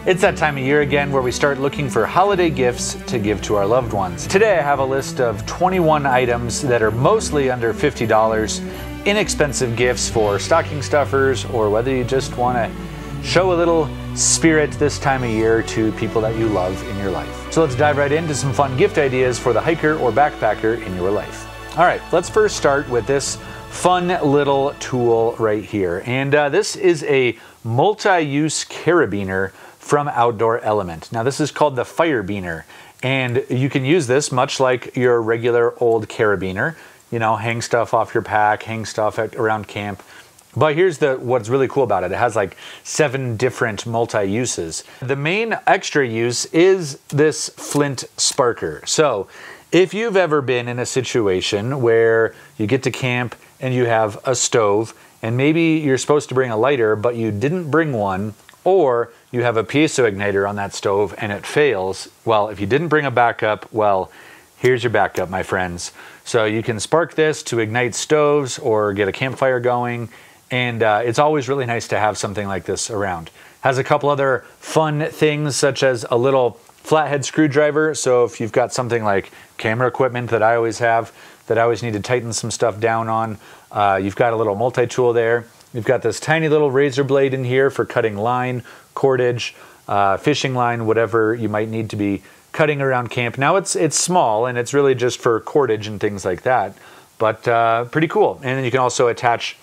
It's that time of year again where we start looking for holiday gifts to give to our loved ones. Today I have a list of 21 items that are mostly under $50, inexpensive gifts for stocking stuffers, or whether you just want to show a little spirit this time of year to people that you love in your life. So let's dive right into some fun gift ideas for the hiker or backpacker in your life. All right, let's first start with this fun little tool right here. And this is a multi-use carabiner from Outdoor Element. Now this is called the Fire Beaner, and you can use this much like your regular old carabiner. You know, hang stuff off your pack, hang stuff around camp. But here's what's really cool about it. It has like 7 different multi-uses. The main extra use is this flint sparker. So if you've ever been in a situation where you get to camp and you have a stove, and maybe you're supposed to bring a lighter, but you didn't bring one, or you have a piezo igniter on that stove and it fails, well, if you didn't bring a backup, well, here's your backup, my friends. So you can spark this to ignite stoves or get a campfire going, and it's always really nice to have something like this around. Has a couple other fun things, such as a little flathead screwdriver, so if you've got something like camera equipment that I always have, that I always need to tighten some stuff down on, you've got a little multi-tool there. You've got this tiny little razor blade in here for cutting line, cordage, fishing line, whatever you might need to be cutting around camp. Now it's small and it's really just for cordage and things like that, but pretty cool. And then you can also attach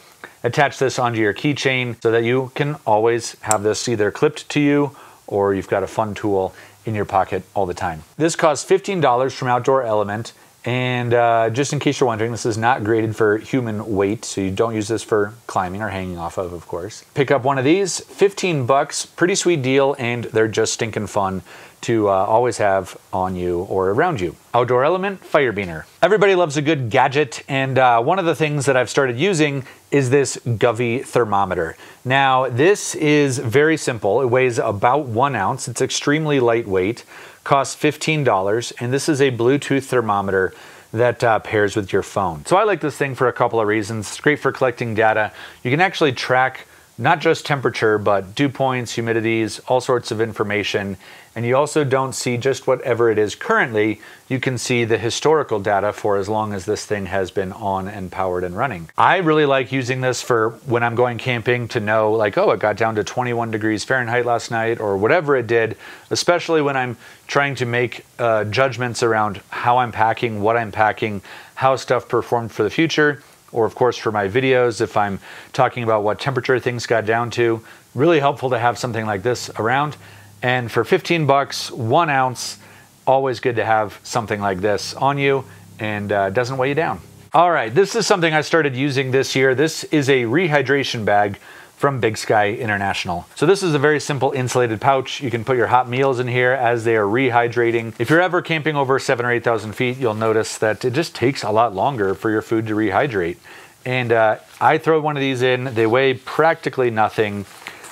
this onto your keychain so that you can always have this either clipped to you or you've got a fun tool in your pocket all the time. This costs $15 from Outdoor Element. And just in case you're wondering, this is not graded for human weight, so you don't use this for climbing or hanging off of course. Pick up one of these, 15 bucks, pretty sweet deal, and they're just stinking fun to always have on you or around you. Outdoor Element Fire Beaner. Everybody loves a good gadget, and one of the things that I've started using is this Govee thermometer. Now, this is very simple. It weighs about 1 ounce. It's extremely lightweight. Costs $15, and this is a Bluetooth thermometer that pairs with your phone. So I like this thing for a couple of reasons. It's great for collecting data. You can actually track not just temperature, but dew points, humidities, all sorts of information. And you also don't see just whatever it is currently. You can see the historical data for as long as this thing has been on and powered and running. I really like using this for when I'm going camping to know, like, oh, it got down to 21 degrees Fahrenheit last night, or whatever it did, especially when I'm trying to make judgments around how I'm packing, what I'm packing, how stuff performed for the future, or of course for my videos, if I'm talking about what temperature things got down to. Really helpful to have something like this around. And for 15 bucks, 1 ounce, always good to have something like this on you, and doesn't weigh you down. All right, this is something I started using this year. This is a rehydration bag from Big Sky International. So this is a very simple insulated pouch. You can put your hot meals in here as they are rehydrating. If you're ever camping over 7,000 or 8,000 feet, you'll notice that it just takes a lot longer for your food to rehydrate. And I throw one of these in. They weigh practically nothing,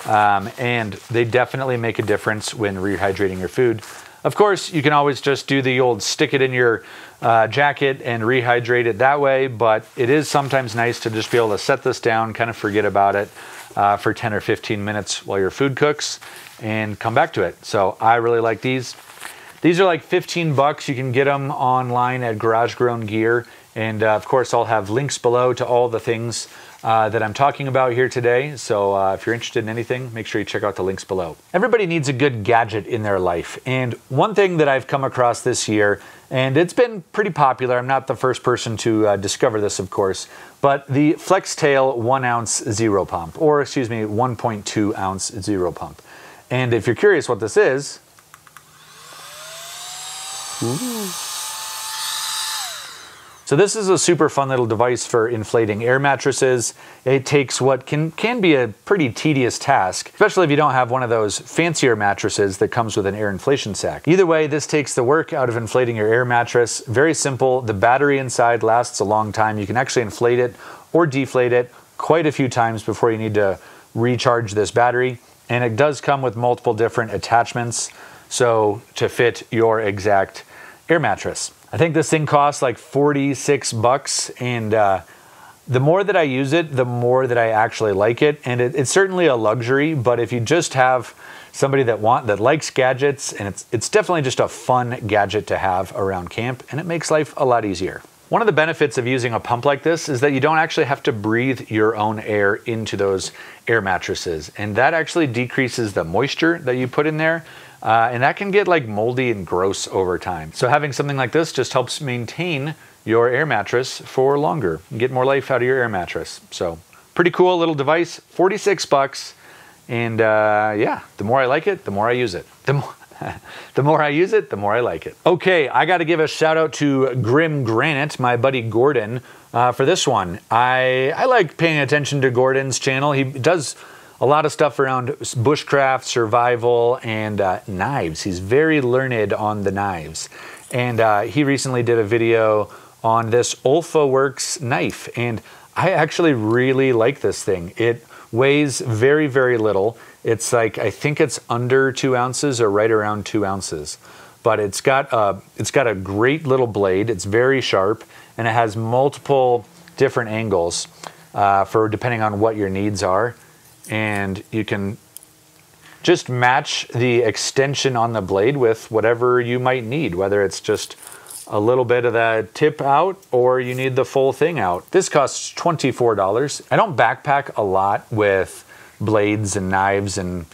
and they definitely make a difference when rehydrating your food. Of course, you can always just do the old stick it in your jacket and rehydrate it that way, but it is sometimes nice to just be able to set this down, kind of forget about it for 10 or 15 minutes while your food cooks, and come back to it. So I really like these. These are like 15 bucks. You can get them online at Garage Grown Gear. And of course, I'll have links below to all the things that I'm talking about here today. So if you're interested in anything, make sure you check out the links below. Everybody needs a good gadget in their life. And one thing that I've come across this year, and it's been pretty popular, I'm not the first person to discover this, of course, but the FlexTail 1 ounce zero pump, or excuse me, 1.2 ounce zero pump. And if you're curious what this is, ooh. So this is a super fun little device for inflating air mattresses. It takes what can be a pretty tedious task, especially if you don't have one of those fancier mattresses that comes with an air inflation sac. Either way, this takes the work out of inflating your air mattress. Very simple. The battery inside lasts a long time. You can actually inflate it or deflate it quite a few times before you need to recharge this battery. And it does come with multiple different attachments, so to fit your exact air mattress. I think this thing costs like 46 bucks, and the more that I use it, the more that I actually like it. And it's certainly a luxury, but if you just have somebody that likes gadgets, and it's definitely just a fun gadget to have around camp, and it makes life a lot easier. One of the benefits of using a pump like this is that you don't actually have to breathe your own air into those air mattresses, and that actually decreases the moisture that you put in there, and that can get like moldy and gross over time. So having something like this just helps maintain your air mattress for longer and get more life out of your air mattress. So pretty cool little device, 46 bucks, and yeah, the more I like it, the more I use it. The more I use it, the more I like it. Okay, I got to give a shout out to Grim Granite, my buddy Gordon, for this one. I like paying attention to Gordon's channel. He does a lot of stuff around bushcraft, survival, and knives. He's very learned on the knives. And he recently did a video on this UlfaWorks knife, and I actually really like this thing. It weighs very, very little. It's like, I think it's under 2 ounces or right around 2 ounces. But it's got a great little blade. It's very sharp, and it has multiple different angles for depending on what your needs are. And you can just match the extension on the blade with whatever you might need, whether it's just a little bit of that tip out or you need the full thing out. This costs $24. I don't backpack a lot with blades and knives and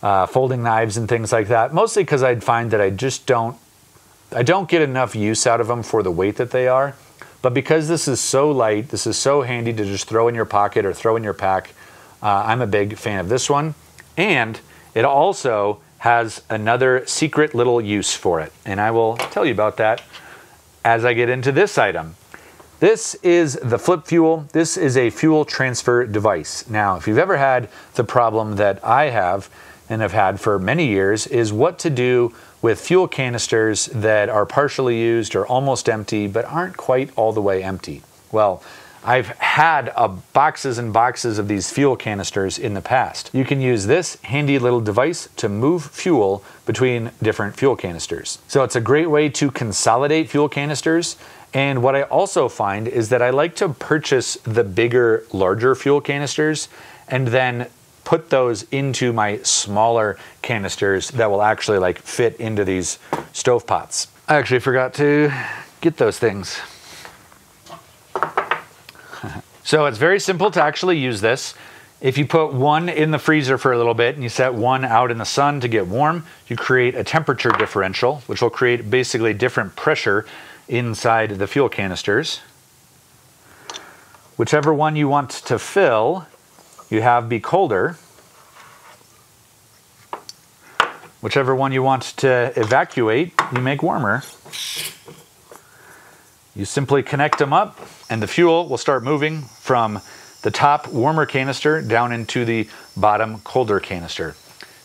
folding knives and things like that, mostly because I'd find that I don't get enough use out of them for the weight that they are. But because this is so light, this is so handy to just throw in your pocket or throw in your pack, I'm a big fan of this one. And it also has another secret little use for it, and I will tell you about that as I get into this item. This is the Flip Fuel. This is a fuel transfer device. Now, if you've ever had the problem that I have and have had for many years, is what to do with fuel canisters that are partially used or almost empty, but aren't quite all the way empty. Well, I've had boxes and boxes of these fuel canisters in the past. You can use this handy little device to move fuel between different fuel canisters. So it's a great way to consolidate fuel canisters. And what I also find is that I like to purchase the bigger, larger fuel canisters and then put those into my smaller canisters that will actually like fit into these stovepots. I actually forgot to get those things. So it's very simple to actually use this. If you put one in the freezer for a little bit and you set one out in the sun to get warm, you create a temperature differential, which will create basically different pressure inside the fuel canisters. Whichever one you want to fill, you have be colder. Whichever one you want to evacuate, you make warmer. You simply connect them up, and the fuel will start moving from the top warmer canister down into the bottom colder canister.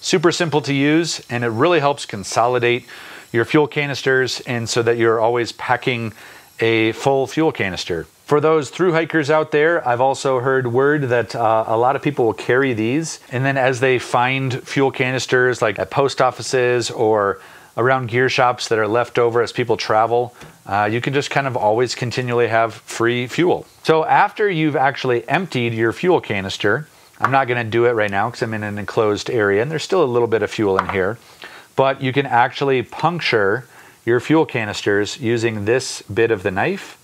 Super simple to use, and it really helps consolidate your fuel canisters, and so that you're always packing a full fuel canister. For those thru hikers out there, I've also heard word that a lot of people will carry these, and then as they find fuel canisters like at post offices or around gear shops that are left over as people travel, you can just kind of always continually have free fuel. So after you've actually emptied your fuel canister, I'm not going to do it right now because I'm in an enclosed area and there's still a little bit of fuel in here, but you can actually puncture your fuel canisters using this bit of the knife,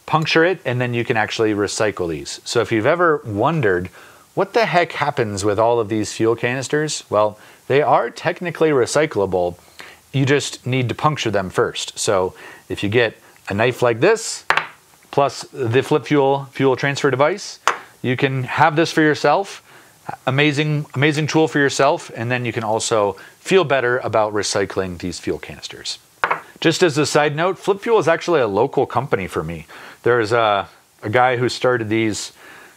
puncture it, and then you can actually recycle these. So if you've ever wondered what the heck happens with all of these fuel canisters, well, they are technically recyclable. You just need to puncture them first. So if you get a knife like this, plus the Flip Fuel fuel transfer device, you can have this for yourself. Amazing tool for yourself. And then you can also feel better about recycling these fuel canisters. Just as a side note, Flip Fuel is actually a local company for me. There's a guy who started these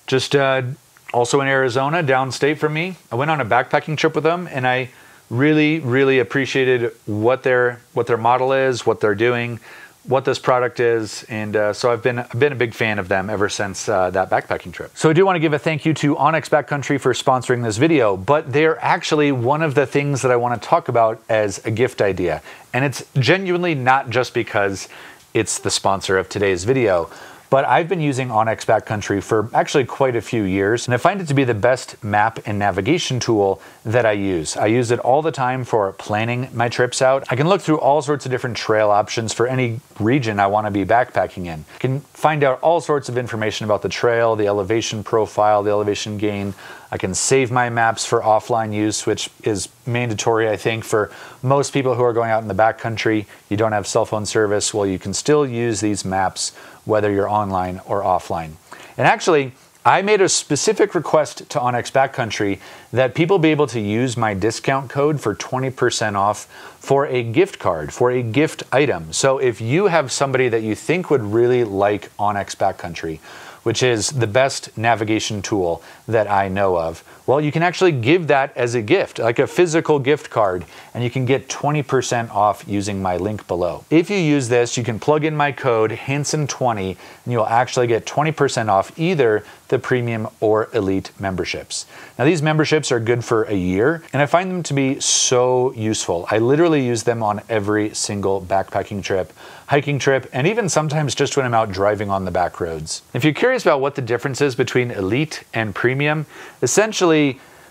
just also in Arizona, downstate from me. I went on a backpacking trip with them, and I really appreciated what their model is, what they're doing, what this product is, and so I've been a big fan of them ever since that backpacking trip. So I do want to give a thank you to Onyx Backcountry for sponsoring this video, but they're actually one of the things that I want to talk about as a gift idea, and it's genuinely not just because it's the sponsor of today's video, but I've been using onX Backcountry for actually quite a few years, and I find it to be the best map and navigation tool that I use. I use it all the time for planning my trips out. I can look through all sorts of different trail options for any region I want to be backpacking in. I can find out all sorts of information about the trail, the elevation profile, the elevation gain. I can save my maps for offline use, which is mandatory, I think, for most people who are going out in the backcountry. You don't have cell phone service. Well, you can still use these maps whether you're online or offline. And actually, I made a specific request to onX Backcountry that people be able to use my discount code for 20% off for a gift card, for a gift item. So if you have somebody that you think would really like onX Backcountry, which is the best navigation tool that I know of, well, you can actually give that as a gift, like a physical gift card, and you can get 20% off using my link below. If you use this, you can plug in my code Hanson20, and you'll actually get 20% off either the premium or elite memberships. Now, these memberships are good for a year, and I find them to be so useful. I literally use them on every single backpacking trip, hiking trip, and even sometimes just when I'm out driving on the back roads. If you're curious about what the difference is between elite and premium, essentially,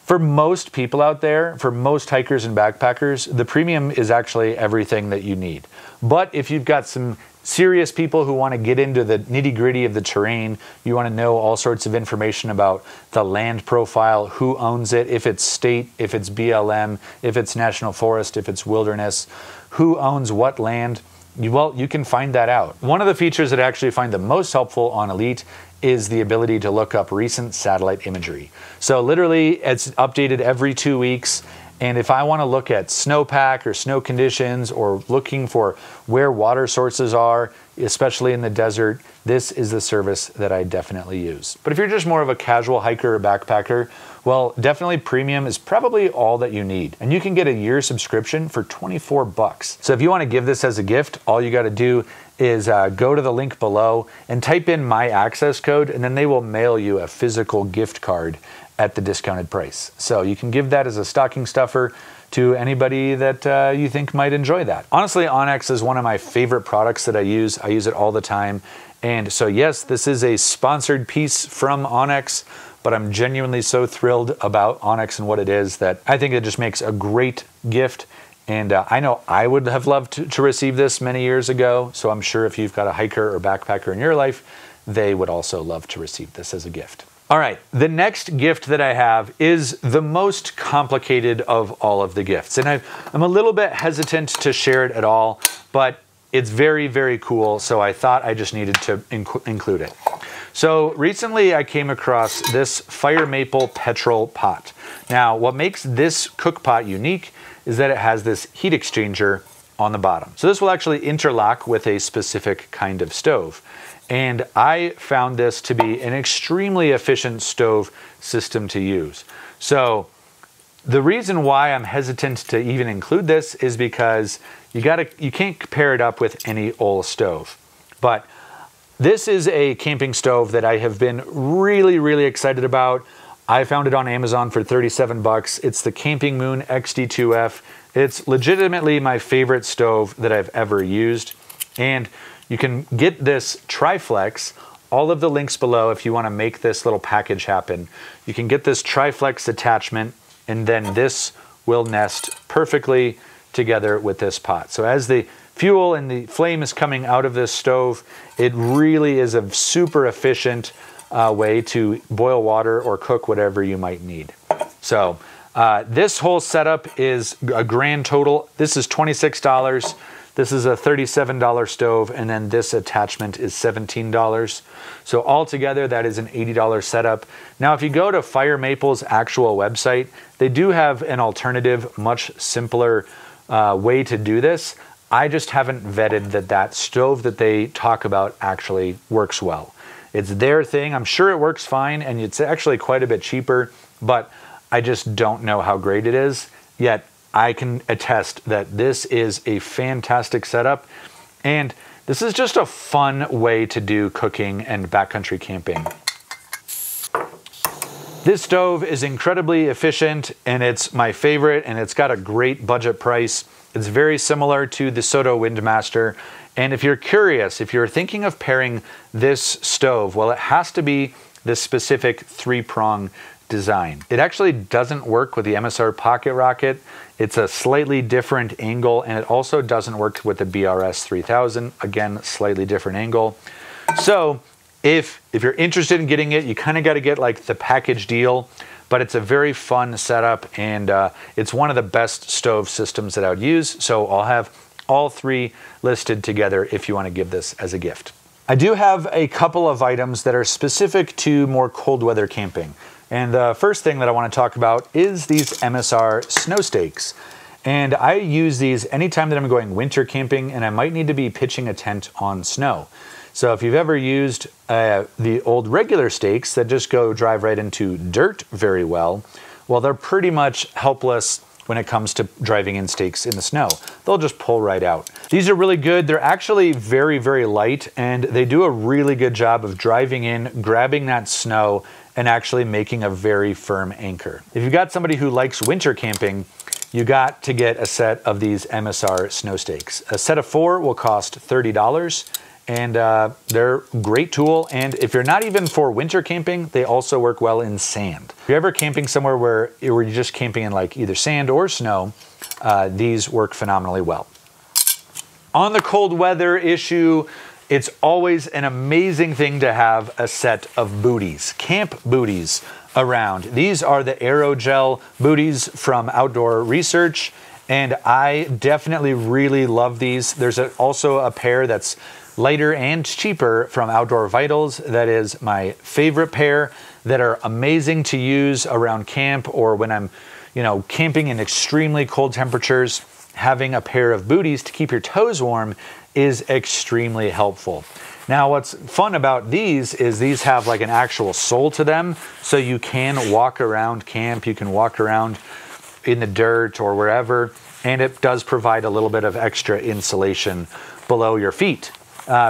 for most people out there, for most hikers and backpackers, the premium is actually everything that you need. But if you've got some serious people who want to get into the nitty-gritty of the terrain, you want to know all sorts of information about the land profile, who owns it, if it's state, if it's BLM, if it's national forest, if it's wilderness, who owns what land, well, you can find that out. One of the features that I actually find the most helpful on Elite is the ability to look up recent satellite imagery. So literally, it's updated every 2 weeks. And if I want to look at snowpack or snow conditions or looking for where water sources are, especially in the desert, this is the service that I definitely use. But if you're just more of a casual hiker or backpacker, well, definitely premium is probably all that you need. And you can get a year subscription for $24. So if you want to give this as a gift, all you got to do is go to the link below and type in my access code, and then they will mail you a physical gift card at the discounted price. So you can give that as a stocking stuffer to anybody that you think might enjoy that. Honestly, onX is one of my favorite products that I use. I use it all the time. And so yes, this is a sponsored piece from onX, but I'm genuinely so thrilled about onX and what it is that I think it just makes a great gift. And I know I would have loved to receive this many years ago. So I'm sure if you've got a hiker or backpacker in your life, they would also love to receive this as a gift. All right, the next gift that I have is the most complicated of all of the gifts. And I'm a little bit hesitant to share it at all, but it's very, very cool. So I thought I just needed to include it. So recently I came across this fire maple petrol pot. Now, what makes this cook pot unique is that it has this heat exchanger on the bottom. So this will actually interlock with a specific kind of stove. And I found this to be an extremely efficient stove system to use. So the reason why I'm hesitant to even include this is because you can't pair it up with any old stove. But this is a camping stove that I have been really, really excited about. I found it on Amazon for $37. It's the Camping Moon XD2F. It's legitimately my favorite stove that I've ever used. And you can get this Triflex, all of the links below if you want to make this little package happen. You can get this Triflex attachment, and then this will nest perfectly together with this pot. So as the fuel and the flame is coming out of this stove, it really is a super efficient way to boil water or cook whatever you might need. So this whole setup is a grand total. This is $26. This is a $37 stove, and then this attachment is $17. So altogether, that is an $80 setup. Now, if you go to Fire Maple's actual website, they do have an alternative, much simpler way to do this. I just haven't vetted that stove that they talk about actually works well. It's their thing. I'm sure it works fine, and it's actually quite a bit cheaper, but I just don't know how great it is. Yet, I can attest that this is a fantastic setup, and this is just a fun way to do cooking and backcountry camping. This stove is incredibly efficient, and it's my favorite, and it's got a great budget price. It's very similar to the Soto Windmaster. And if you're curious, if you're thinking of pairing this stove, well, it has to be this specific 3-prong design. It actually doesn't work with the MSR Pocket Rocket. It's a slightly different angle, and it also doesn't work with the BRS 3000. Again, slightly different angle. So if you're interested in getting it, you kind of got to get like the package deal, but it's a very fun setup, and it's one of the best stove systems that I would use. So I'll have all 3 listed together if you want to give this as a gift. I do have a couple of items that are specific to more cold weather camping. And the first thing that I want to talk about is these MSR snow stakes. And I use these anytime that I'm going winter camping and I might need to be pitching a tent on snow. So if you've ever used the old regular stakes that just go drive right into dirt very well, they're pretty much helpless when it comes to driving in stakes in the snow. They'll just pull right out. These are really good. They're actually very, very light, and they do a really good job of driving in, grabbing that snow, and actually making a very firm anchor. If you've got somebody who likes winter camping, you got to get a set of these MSR snow stakes. A set of 4 will cost $30. And they're a great tool. And if you're not even for winter camping, they also work well in sand. If you're ever camping somewhere where you're just camping in like either sand or snow, these work phenomenally well. On the cold weather issue, it's always an amazing thing to have a set of booties, camp booties around. These are the aerogel booties from Outdoor Research, and I definitely really love these. There's also a pair that's lighter and cheaper from Outdoor Vitals. That is my favorite pair, that are amazing to use around camp or when I'm, camping in extremely cold temperatures. Having a pair of booties to keep your toes warm is extremely helpful. Now, what's fun about these is these have like an actual sole to them, so you can walk around camp, you can walk around in the dirt or wherever, and it does provide a little bit of extra insulation below your feet.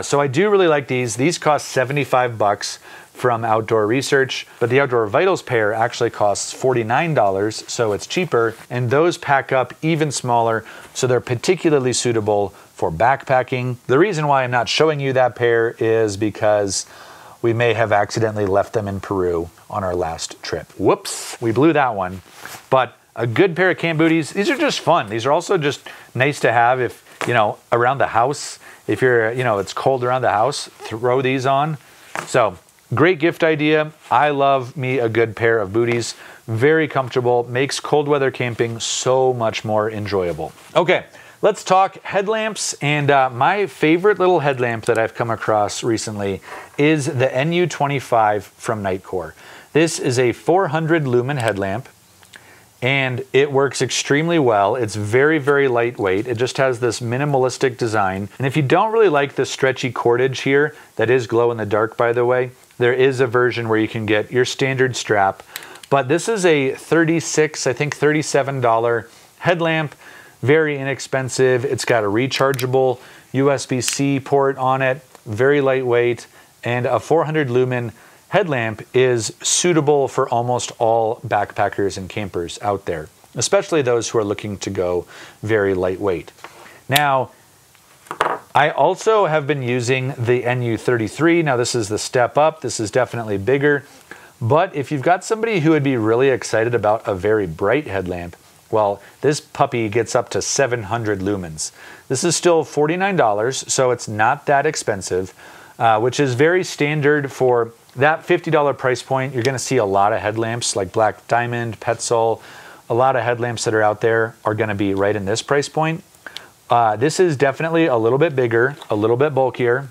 So I do really like these. These cost $75 from Outdoor Research, but the Outdoor Vitals pair actually costs $49, so it's cheaper, and those pack up even smaller, so they're particularly suitable for backpacking. The reason why I'm not showing you that pair is because we may have accidentally left them in Peru on our last trip. Whoops, we blew that one. But a good pair of camp booties, these are just fun. These are also just nice to have if, around the house. If you're, it's cold around the house, throw these on. So, great gift idea. I love me a good pair of booties. Very comfortable, makes cold weather camping so much more enjoyable. Okay, let's talk headlamps. And my favorite little headlamp that I've come across recently is the NU25 from Nitecore. This is a 400 lumen headlamp, and it works extremely well. It's very, very lightweight. It just has this minimalistic design. And if you don't really like the stretchy cordage here, that is glow in the dark, by the way, there is a version where you can get your standard strap. But this is a $37 headlamp, very inexpensive. It's got a rechargeable USB-C port on it, very lightweight, and a 400 lumen headlamp is suitable for almost all backpackers and campers out there, especially those who are looking to go very lightweight. Now, I also have been using the NU33. Now, this is the step up. This is definitely bigger. But if you've got somebody who would be really excited about a very bright headlamp, well, this puppy gets up to 700 lumens. This is still $49, so it's not that expensive, which is very standard for that $50 price point. You're going to see a lot of headlamps like Black Diamond, Petzl. A lot of headlamps that are out there are going to be right in this price point. This is definitely a little bit bigger, a little bit bulkier.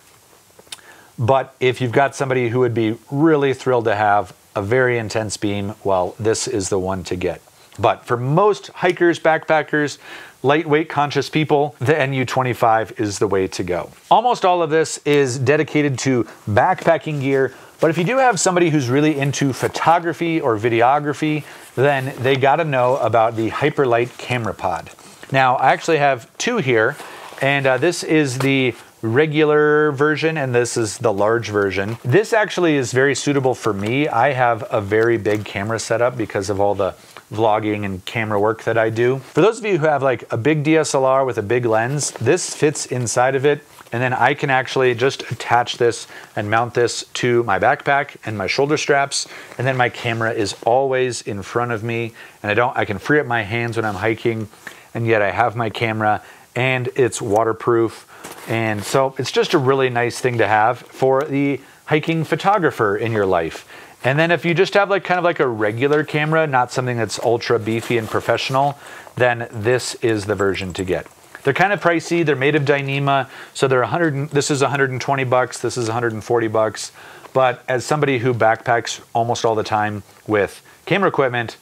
But if you've got somebody who would be really thrilled to have a very intense beam, well, this is the one to get. But for most hikers, backpackers, lightweight conscious people, the NU25 is the way to go. Almost all of this is dedicated to backpacking gear, but if you do have somebody who's really into photography or videography, then they gotta know about the Hyperlight camera pod. Now, I actually have 2 here, and this is the regular version, and this is the large version. This actually is very suitable for me. I have a very big camera setup because of all the vlogging and camera work that I do. For those of you who have like a big DSLR with a big lens, this fits inside of it, and then I can actually just attach this and mount this to my backpack and my shoulder straps, and then my camera is always in front of me, and I can free up my hands when I'm hiking, and yet I have my camera and it's waterproof. And so it's just a really nice thing to have for the hiking photographer in your life. And then if you just have like kind of like a regular camera, not something that's ultra beefy and professional, then this is the version to get. They're kind of pricey. They're made of Dyneema, so they're this is 120 bucks, this is 140 bucks. But as somebody who backpacks almost all the time with camera equipment,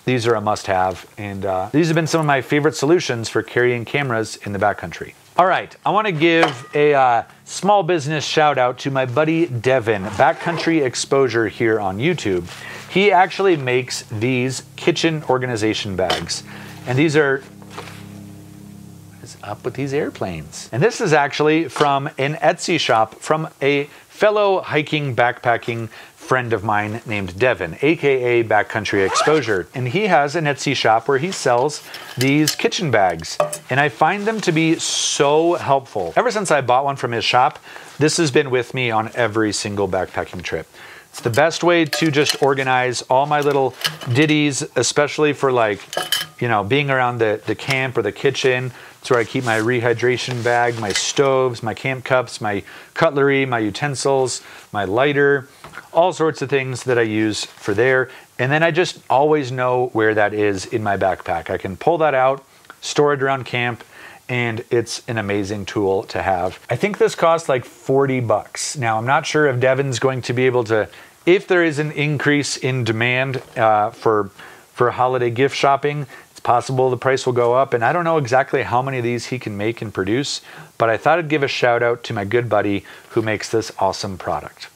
these are a must-have, and these have been some of my favorite solutions for carrying cameras in the backcountry. All right, I want to give a small business shout out to my buddy Devin, Backcountry Exposure here on YouTube. He actually makes these kitchen organization bags, and these are, what is up with these airplanes? And this is actually from an Etsy shop from a fellow hiking, backpacking friend of mine named Devin, aka Backcountry Exposure. And he has an Etsy shop where he sells these kitchen bags. And I find them to be so helpful. Ever since I bought one from his shop, this has been with me on every single backpacking trip. It's the best way to just organize all my little ditties, especially for like, you know, being around the camp or the kitchen. It's where I keep my rehydration bag, my stoves, my camp cups, my cutlery, my utensils, my lighter, all sorts of things that I use for there. And then I just always know where that is in my backpack. I can pull that out, store it around camp, and it's an amazing tool to have. I think this costs like 40 bucks. Now, I'm not sure if Devin's going to be able to, if there is an increase in demand for holiday gift shopping, it's possible the price will go up, and I don't know exactly how many of these he can make and produce, but I thought I'd give a shout out to my good buddy who makes this awesome product.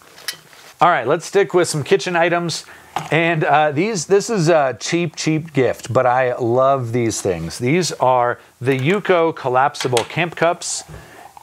All right, let's stick with some kitchen items. And this is a cheap gift, but I love these things. These are the Yuko collapsible camp cups,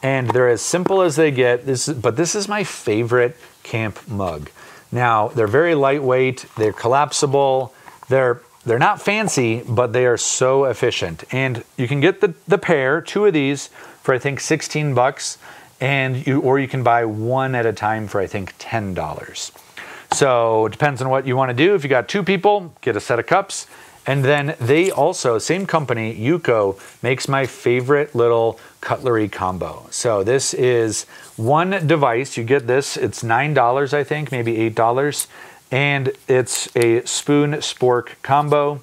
and they're as simple as they get. But this is my favorite camp mug. Now, they're very lightweight, they're collapsible, they're not fancy, but they are so efficient. And you can get the pair, 2 of these, for I think 16 bucks. Or you can buy one at a time for I think $10. So it depends on what you want to do. If you got 2 people, get a set of cups. And then they also, same company, Yuko, makes my favorite little cutlery combo. So this is one device. You get this, it's $9 I think, maybe $8. And it's a spoon spork combo.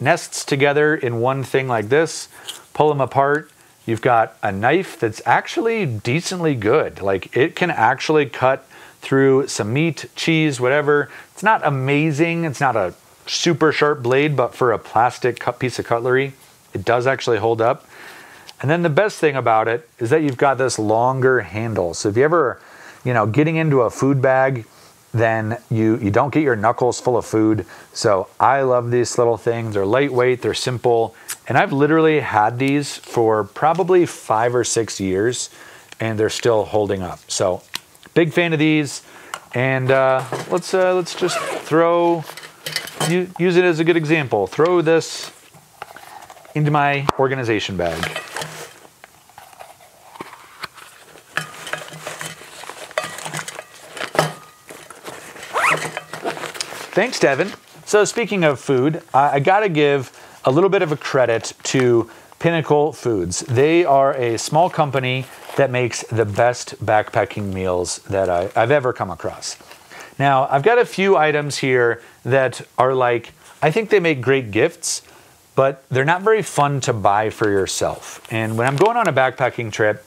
Nests together in one thing like this. Pull them apart. You've got a knife that's actually decently good. Like, it can actually cut through some meat, cheese, whatever. It's not amazing. It's not a super sharp blade, but for a plastic piece of cutlery, it does actually hold up. And then the best thing about it is that you've got this longer handle. So if you ever, getting into a food bag, then you don't get your knuckles full of food. So I love these little things. They're lightweight, they're simple. And I've literally had these for probably 5 or 6 years, and they're still holding up. So big fan of these. And let's just use it as a good example. Throw this into my organization bag. Thanks, Devin. So speaking of food, I gotta give a little bit of a credit to Pinnacle Foods. They are a small company that makes the best backpacking meals that I've ever come across. Now, I've got a few items here that are like, I think they make great gifts, but they're not very fun to buy for yourself. And when I'm going on a backpacking trip,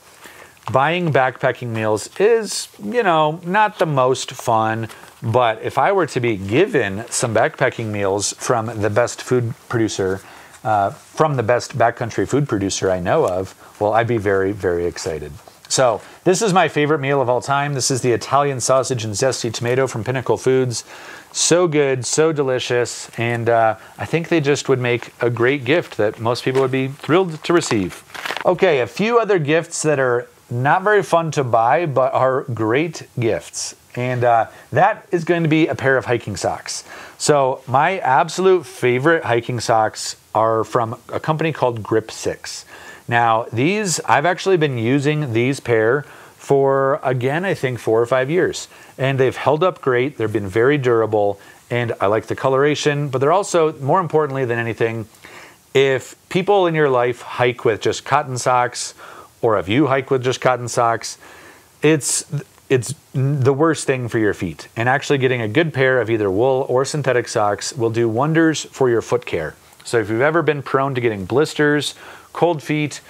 buying backpacking meals is, not the most fun. But if I were to be given some backpacking meals from the best food producer, from the best backcountry food producer I know of, well, I'd be very, very excited. So this is my favorite meal of all time. This is the Italian sausage and zesty tomato from Pinnacle Foods. So good, so delicious, and I think they just would make a great gift that most people would be thrilled to receive. Okay, a few other gifts that are not very fun to buy, but are great gifts. And that is going to be a pair of hiking socks. So my absolute favorite hiking socks are from a company called Grip 6. Now these, I've actually been using these pair for, again, I think 4 or 5 years. And they've held up great. They've been very durable. And I like the coloration, but they're also, more importantly than anything, if people in your life hike with just cotton socks, or if you hike with just cotton socks, it's the worst thing for your feet. And actually getting a good pair of either wool or synthetic socks will do wonders for your foot care. So if you've ever been prone to getting blisters, cold feet,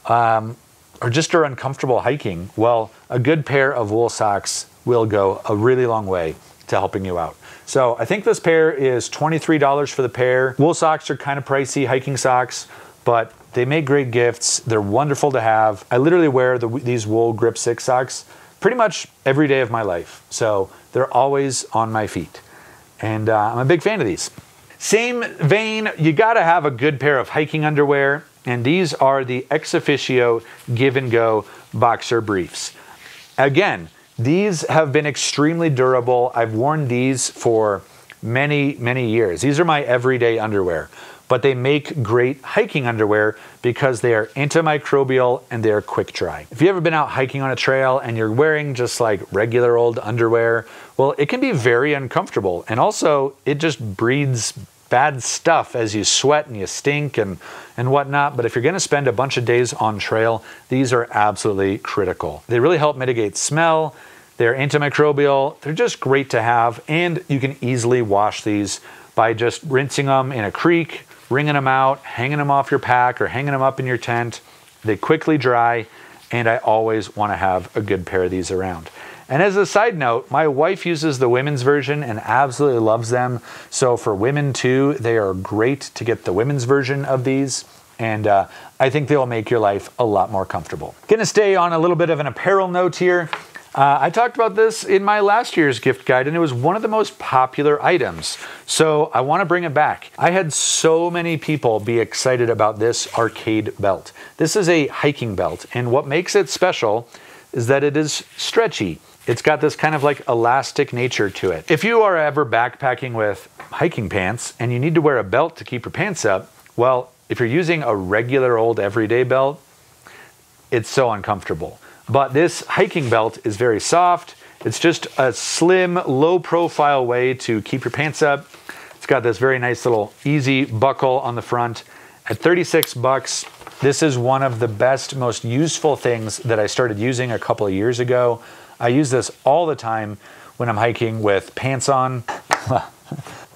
or just are uncomfortable hiking, well, a good pair of wool socks will go a really long way to helping you out. So I think this pair is $23 for the pair. Wool socks are kind of pricey, hiking socks, but they make great gifts. They're wonderful to have. I literally wear these wool Grip 6 socks pretty much every day of my life. So they're always on my feet. And I'm a big fan of these. Same vein, you gotta have a good pair of hiking underwear. And these are the Ex Officio Give and Go boxer briefs. Again, these have been extremely durable. I've worn these for many, many years. These are my everyday underwear, but they make great hiking underwear because they are antimicrobial and they're quick dry. If you've ever been out hiking on a trail and you're wearing just like regular old underwear, well, it can be very uncomfortable. And also it just breeds bad stuff as you sweat and you stink and whatnot. But if you're going to spend a bunch of days on trail, these are absolutely critical. They really help mitigate smell. They're antimicrobial. They're just great to have. And you can easily wash these by just rinsing them in a creek, wringing them out, hanging them off your pack or hanging them up in your tent. They quickly dry. And I always want to have a good pair of these around. And as a side note, my wife uses the women's version and absolutely loves them. So for women too, they are great to get the women's version of these. And I think they'll make your life a lot more comfortable. Gonna stay on a little bit of an apparel note here. I talked about this in my last year's gift guide, and it was one of the most popular items. So I want to bring it back. I had so many people be excited about this arcade belt. This is a hiking belt, and what makes it special is that it is stretchy. It's got this kind of like elastic nature to it. If you are ever backpacking with hiking pants and you need to wear a belt to keep your pants up, well, if you're using a regular old everyday belt, it's so uncomfortable. But this hiking belt is very soft. It's just a slim, low profile way to keep your pants up. It's got this very nice little easy buckle on the front. At $36, this is one of the best, most useful things that I started using a couple of years ago. I use this all the time when I'm hiking with pants on.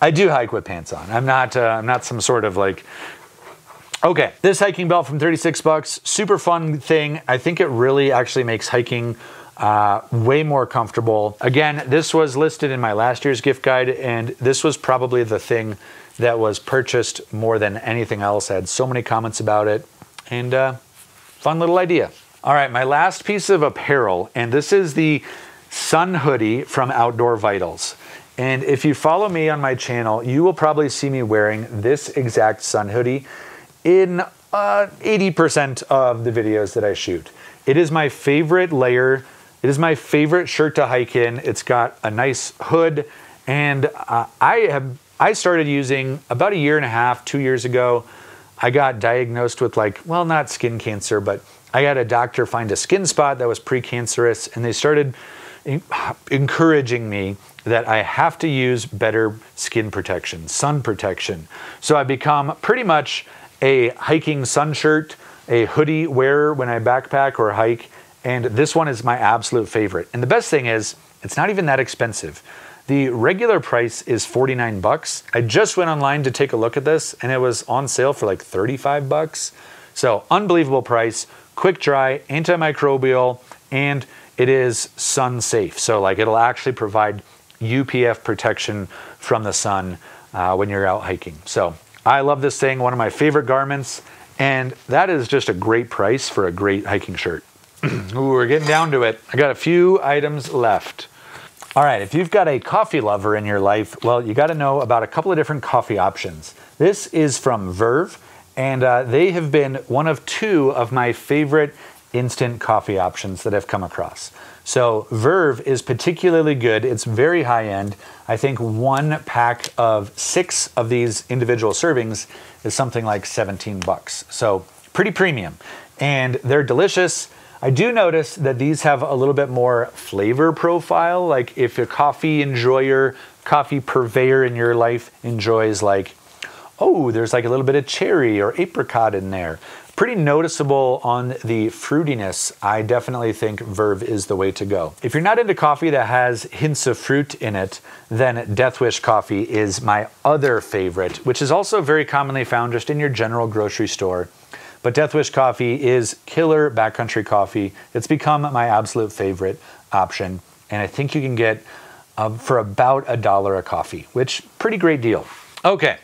I do hike with pants on. I'm not some sort of like... Okay, this hiking belt from $36, super fun thing. I think it really actually makes hiking way more comfortable. Again, this was listed in my last year's gift guide, and this was probably the thing that was purchased more than anything else. I had so many comments about it, and fun little idea. All right, my last piece of apparel, and this is the sun hoodie from Outdoor Vitals. And if you follow me on my channel, you will probably see me wearing this exact sun hoodie in 80% of the videos that I shoot. It is my favorite layer. It is my favorite shirt to hike in. It's got a nice hood, and I started using about 1.5 years, 2 years ago. I got diagnosed with not skin cancer, but I had a doctor find a skin spot that was precancerous, and they started encouraging me that I have to use better skin protection, sun protection. So I become pretty much a hiking sun shirt, a hoodie wearer when I backpack or hike, and this one is my absolute favorite. And the best thing is, it's not even that expensive. The regular price is $49. I just went online to take a look at this, and it was on sale for like $35. So unbelievable price, quick dry, antimicrobial, and it is sun safe. So it'll actually provide UPF protection from the sun when you're out hiking. So I love this thing, one of my favorite garments, and that is just a great price for a great hiking shirt. Ooh, we're getting down to it. I got a few items left. All right, if you've got a coffee lover in your life, well, you got to know about a couple of different coffee options. This is from Verve, and they have been one of 2 of my favorite instant coffee options that I've come across. So Verve is particularly good. It's very high end. I think one pack of 6 of these individual servings is something like 17 bucks. So pretty premium, and they're delicious. I do notice that these have a little bit more flavor profile. Like if a coffee enjoyer, coffee purveyor in your life enjoys like, oh, there's like a little bit of cherry or apricot in there. Pretty noticeable on the fruitiness. I definitely think Verve is the way to go. If you're not into coffee that has hints of fruit in it, then Death Wish coffee is my other favorite, which is also very commonly found just in your general grocery store. But Death Wish coffee is killer backcountry coffee. It's become my absolute favorite option. And I think you can get for about $1 a coffee, which pretty great deal. Okay,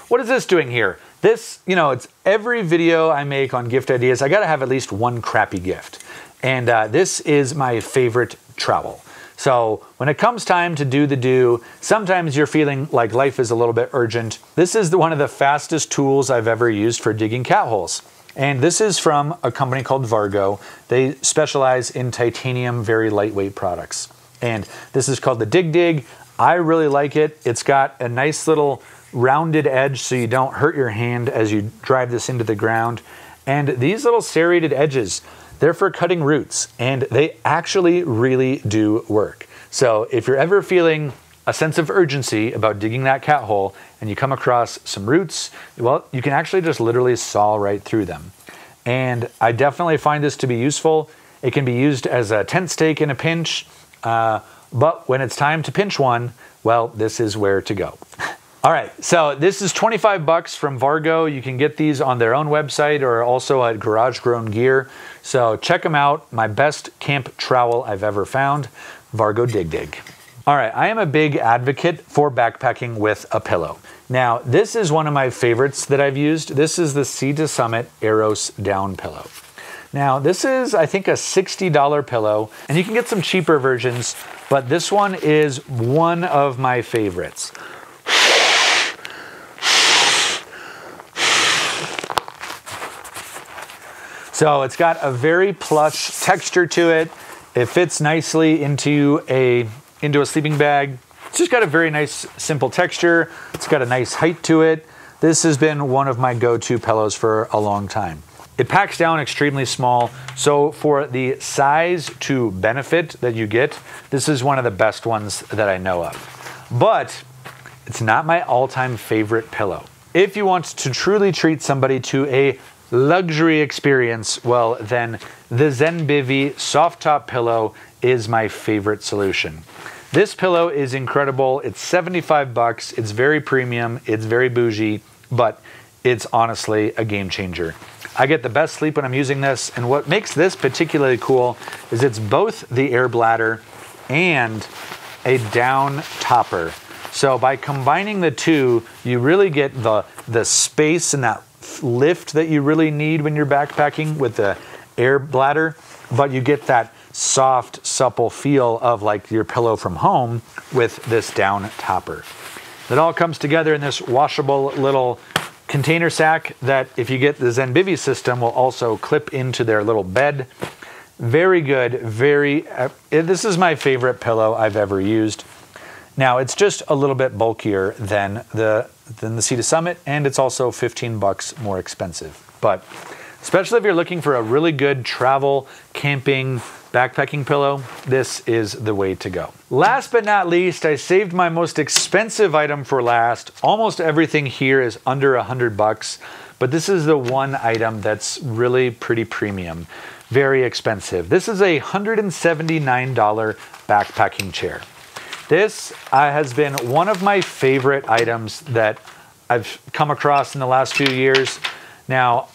what is this doing here? This, it's every video I make on gift ideas, I gotta have at least one crappy gift. And this is my favorite trowel. So when it comes time to do the do, sometimes you're feeling like life is a little bit urgent. This is one of the fastest tools I've ever used for digging cat holes. And this is from a company called Vargo. They specialize in titanium, very lightweight products. And this is called the Dig Dig. I really like it. It's got a nice little rounded edge so you don't hurt your hand as you drive this into the ground. And these little serrated edges, they're for cutting roots, and they actually really do work. So if you're ever feeling a sense of urgency about digging that cat hole and you come across some roots, well, you can actually just literally saw right through them. And I definitely find this to be useful. It can be used as a tent stake in a pinch, but when it's time to pinch one, well, this is where to go. All right, so this is 25 bucks from Vargo. You can get these on their own website or also at Garage Grown Gear. So check them out. My best camp trowel I've ever found, Vargo Dig Dig. All right, I am a big advocate for backpacking with a pillow. Now, this is one of my favorites that I've used. This is the Sea to Summit Eros Down Pillow. Now, this is, I think, a $60 pillow, and you can get some cheaper versions, but this one is one of my favorites. So it's got a very plush texture to it. It fits nicely into a sleeping bag. It's just got a very nice, simple texture. It's got a nice height to it. This has been one of my go-to pillows for a long time. It packs down extremely small, so for the size to benefit that you get, this is one of the best ones that I know of. But it's not my all-time favorite pillow. If you want to truly treat somebody to a luxury experience, well, then the Zenbivy soft top pillow is my favorite solution. This pillow is incredible. It's 75 bucks. It's very premium. It's very bougie, but it's honestly a game changer. I get the best sleep when I'm using this, and what makes this particularly cool is it's both the air bladder and a down topper. So by combining the two, you really get the space and that lift that you really need when you're backpacking with the air bladder, but you get that soft, supple feel of like your pillow from home with this down topper. It all comes together in this washable little container sack that, if you get the Zenbivy system, will also clip into their little bed. Very good, this is my favorite pillow I've ever used. Now, it's just a little bit bulkier than the Sea to Summit, and it's also 15 bucks more expensive. But especially if you're looking for a really good travel, camping, backpacking pillow, this is the way to go. Last but not least, I saved my most expensive item for last. Almost everything here is under 100 bucks, but this is the one item that's really pretty premium, very expensive. This is a $179 backpacking chair. This has been one of my favorite items that I've come across in the last few years. Now,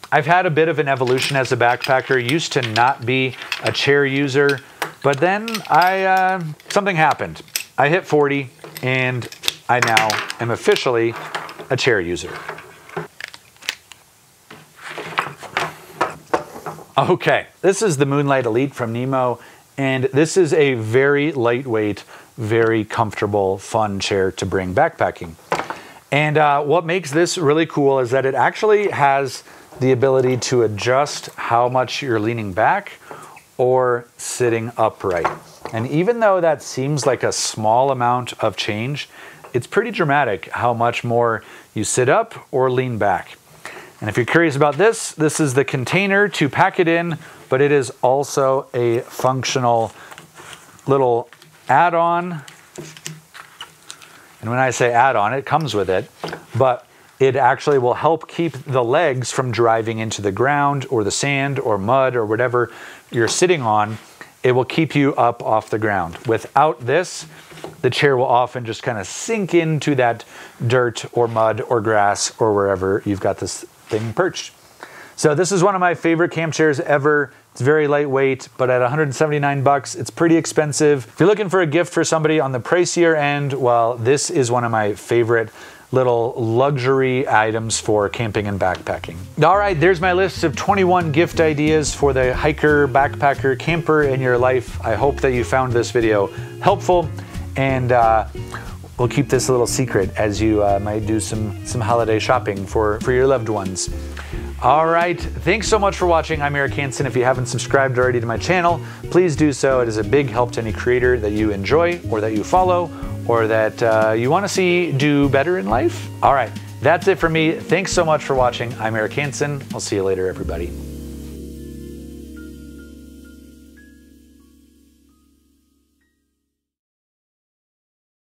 I've had a bit of an evolution as a backpacker. Used to not be a chair user, but then something happened. I hit 40, and I now am officially a chair user. Okay, this is the Moonlight Elite from Nemo, and this is a very lightweight, very comfortable, fun chair to bring backpacking. And what makes this really cool is that it actually has the ability to adjust how much you're leaning back or sitting upright. And even though that seems like a small amount of change, it's pretty dramatic how much more you sit up or lean back. And if you're curious about this, this is the container to pack it in, but it is also a functional little add-on. And when I say add-on, it comes with it, but it actually will help keep the legs from driving into the ground or the sand or mud or whatever you're sitting on. It will keep you up off the ground. Without this, the chair will often just kind of sink into that dirt or mud or grass or wherever you've got this thing perched. So this is one of my favorite camp chairs ever. It's very lightweight, but at $179, it's pretty expensive. If you're looking for a gift for somebody on the pricier end, well, this is one of my favorite little luxury items for camping and backpacking. All right, there's my list of 21 gift ideas for the hiker, backpacker, camper in your life. I hope that you found this video helpful, and we'll keep this a little secret as you might do some holiday shopping for your loved ones. All right, thanks so much for watching. I'm Eric Hanson. If you haven't subscribed already to my channel, please do so. It is a big help to any creator that you enjoy or that you follow or that you want to see do better in life. All right, that's it for me. Thanks so much for watching. I'm Eric Hanson. I'll see you later, everybody.